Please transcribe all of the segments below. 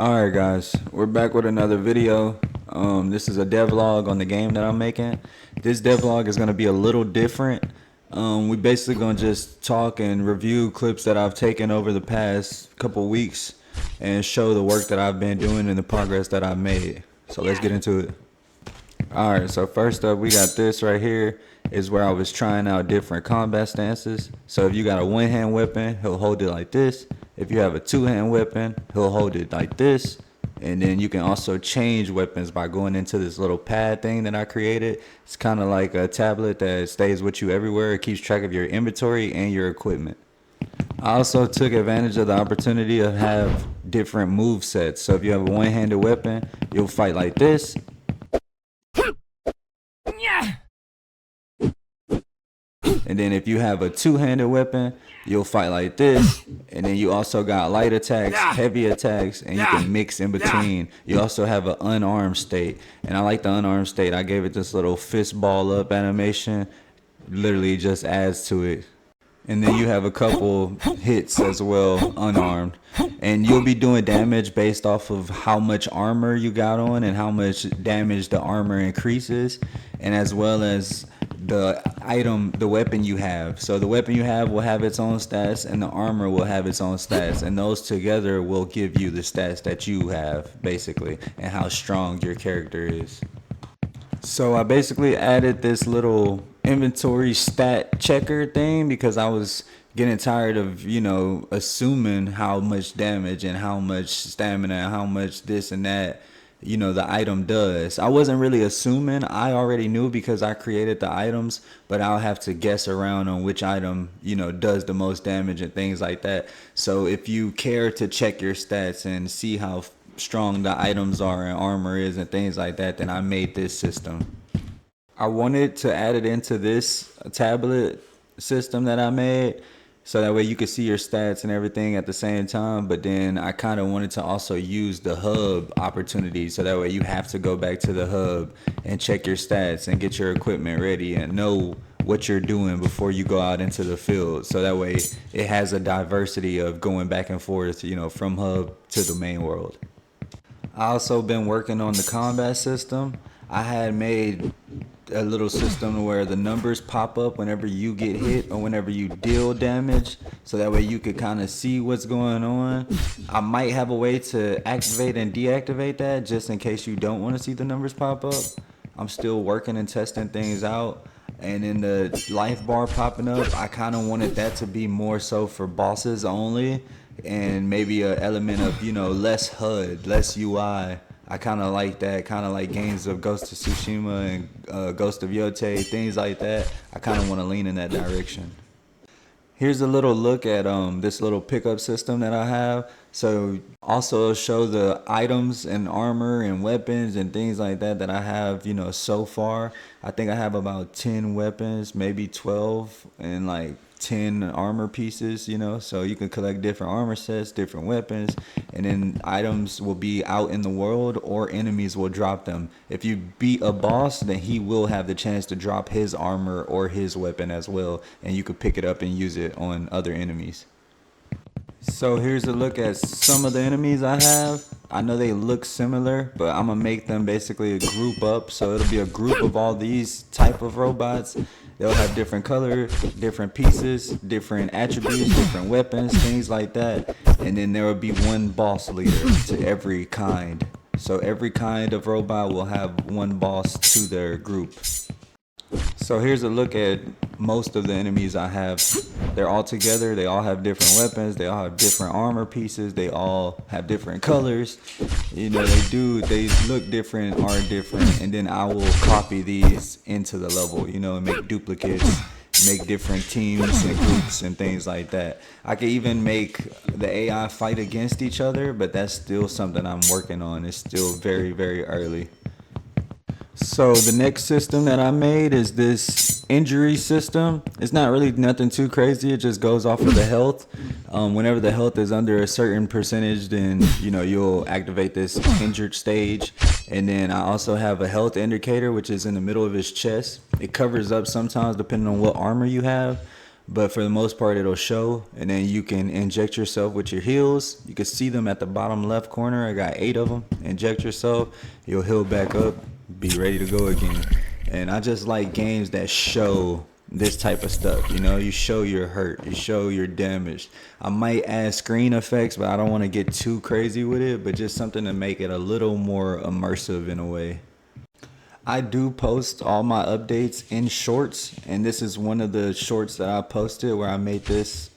Alright guys, we're back with another video. This is a devlog on the game that I'm making. This devlog is going to be a little different. We basically going to just talk and review clips that I've taken over the past couple weeks and show the work that I've been doing and the progress that I've made. So let's get into it. Alright, so first up we got this right here is where I was trying out different combat stances. So if you got a one-hand weapon, he'll hold it like this. If you have a two-hand weapon, he'll hold it like this. And then you can also change weapons by going into this little pad thing that I created. It's kind of like a tablet that stays with you everywhere. It keeps track of your inventory and your equipment. I also took advantage of the opportunity to have different move sets. So if you have a one-handed weapon, you'll fight like this. And then if you have a two-handed weapon, you'll fight like this. And then you also got light attacks, heavy attacks, and you can mix in between. You also have an unarmed state. And I like the unarmed state. I gave it this little fist ball up animation. Literally just adds to it. And then you have a couple hits as well, unarmed. And you'll be doing damage based off of how much armor you got on and how much damage the armor increases. And as well as the weapon you have. So the weapon you have will have its own stats and the armor will have its own stats. And those together will give you the stats that you have, basically, and how strong your character is. So I basically added this little inventory stat checker thing because I was getting tired of, assuming how much damage and how much stamina and how much this and that, the item does. I wasn't really assuming. I already knew because I created the items, but I'll have to guess around on which item, does the most damage and things like that. So if you care to check your stats and see how strong the items are and armor is and things like that, then I made this system. I wanted to add it into this tablet system that I made so that way you could see your stats and everything at the same time, but then I kind of wanted to also use the hub opportunity so that way you have to go back to the hub and check your stats and get your equipment ready and know what you're doing before you go out into the field, so that way it has a diversity of going back and forth, from hub to the main world. I also been working on the combat system. I had made a little system where the numbers pop up whenever you get hit or whenever you deal damage, so that way you could kind of see what's going on. I might have a way to activate and deactivate that just in case you don't want to see the numbers pop up. I'm still working and testing things out. And in the life bar popping up, I kind of wanted that to be more so for bosses only, and maybe an element of, less HUD, less UI. I kind of like that, kind of like games of Ghost of Tsushima and Ghost of Yotei, things like that. I kind of want to lean in that direction. Here's a little look at this little pickup system that I have. So also show the items and armor and weapons and things like that that I have, so far. I think I have about 10 weapons, maybe 12, and like 10 armor pieces, so you can collect different armor sets, different weapons, and then items will be out in the world or enemies will drop them. If you beat a boss, then he will have the chance to drop his armor or his weapon as well, and you could pick it up and use it on other enemies. So here's a look at some of the enemies I have. I know they look similar, but I'm gonna make them basically a group up. So it'll be a group of all these type of robots. They'll have different color, different pieces, different attributes, different weapons, things like that. And then there will be one boss leader to every kind. So every kind of robot will have one boss to their group. So here's a look at most of the enemies I have. They're all together. They all have different weapons. They all have different armor pieces. They all have different colors. They look different, are different. And then I will copy these into the level, and make duplicates, make different teams and groups and things like that. I could even make the AI fight against each other, but that's still something I'm working on. It's still very, very early. So the next system that I made is this injury system. It's not really nothing too crazy. It just goes off of the health. Whenever the health is under a certain percentage, then you'll activate this injured stage. And then I also have a health indicator, which is in the middle of his chest. It covers up sometimes depending on what armor you have. but for the most part it'll show, and then you can inject yourself with your heals. You can see them at the bottom left corner. I got 8 of them. Inject yourself, you'll heal back up, be ready to go again. And I just like games that show this type of stuff. You know, you show your hurt, you show your damage. I might add screen effects, but I don't want to get too crazy with it, but just something to make it a little more immersive in a way. I do post all my updates in shorts, and this is one of the shorts that I posted where I made this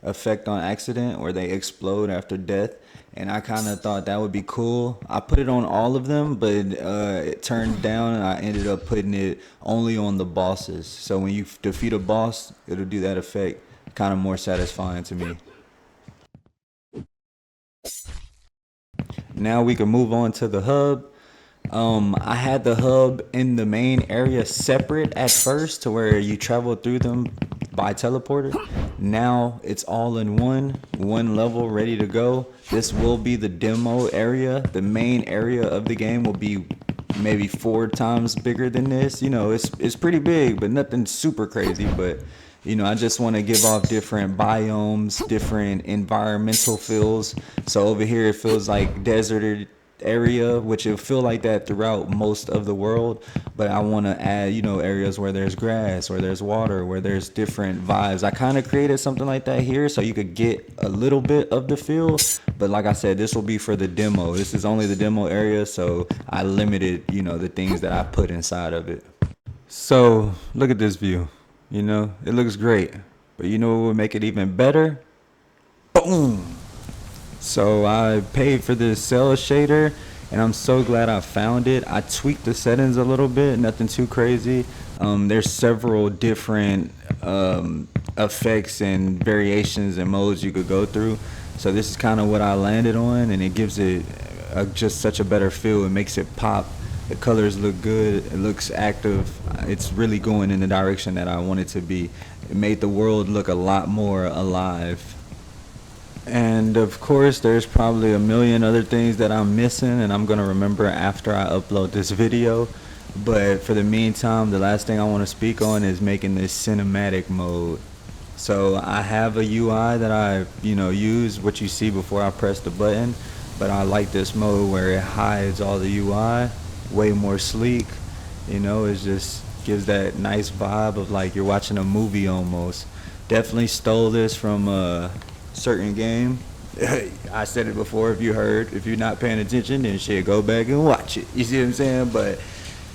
effect on accident where they explode after death, and I kind of thought that would be cool. I put it on all of them, but it turned down, and I ended up putting it only on the bosses. So when you defeat a boss, it'll do that effect. Kind of more satisfying to me. Now we can move on to the hub. I had the hub in the main area separate at first to where you travel through them by teleporter. Now it's all in one level ready to go. This will be the demo area. The main area of the game will be maybe 4 times bigger than this. You know, it's pretty big, but nothing super crazy. But you know, I just want to give off different biomes, different environmental feels. So over here it feels like deserted area, which will feel like that throughout most of the world, but I want to add, you know, areas where there's grass, where there's water, where there's different vibes. I kind of created something like that here so you could get a little bit of the feel, but like I said, this will be for the demo. This is only the demo area, so I limited, you know, the things that I put inside of it. So look at this view. You know, it looks great, but you know what would make it even better? Boom! So I paid for this cell shader, and I'm so glad I found it. I tweaked the settings a little bit, nothing too crazy. There's several different effects and variations and modes you could go through. So this is kind of what I landed on, and it gives it just such a better feel. It makes it pop. The colors look good. It looks active. It's really going in the direction that I want it to be. It made the world look a lot more alive. And of course, there's probably a million other things that I'm missing, and I'm gonna remember after I upload this video. But for the meantime, the last thing I want to speak on is making this cinematic mode. So I have a UI that I, you know, use what you see before I press the button, but I like this mode where it hides all the UI, way more sleek. You know, it just gives that nice vibe of like you're watching a movie almost. Definitely stole this from a certain game. I said it before, if you're not paying attention, then shit, go back and watch it. You see what I'm saying? But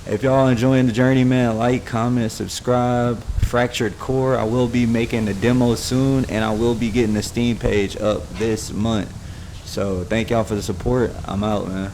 if y'all enjoying the journey, man, like, comment, subscribe. Fractured Core, I will be making a demo soon, and I will be getting the Steam page up this month. So thank y'all for the support. I'm out, man.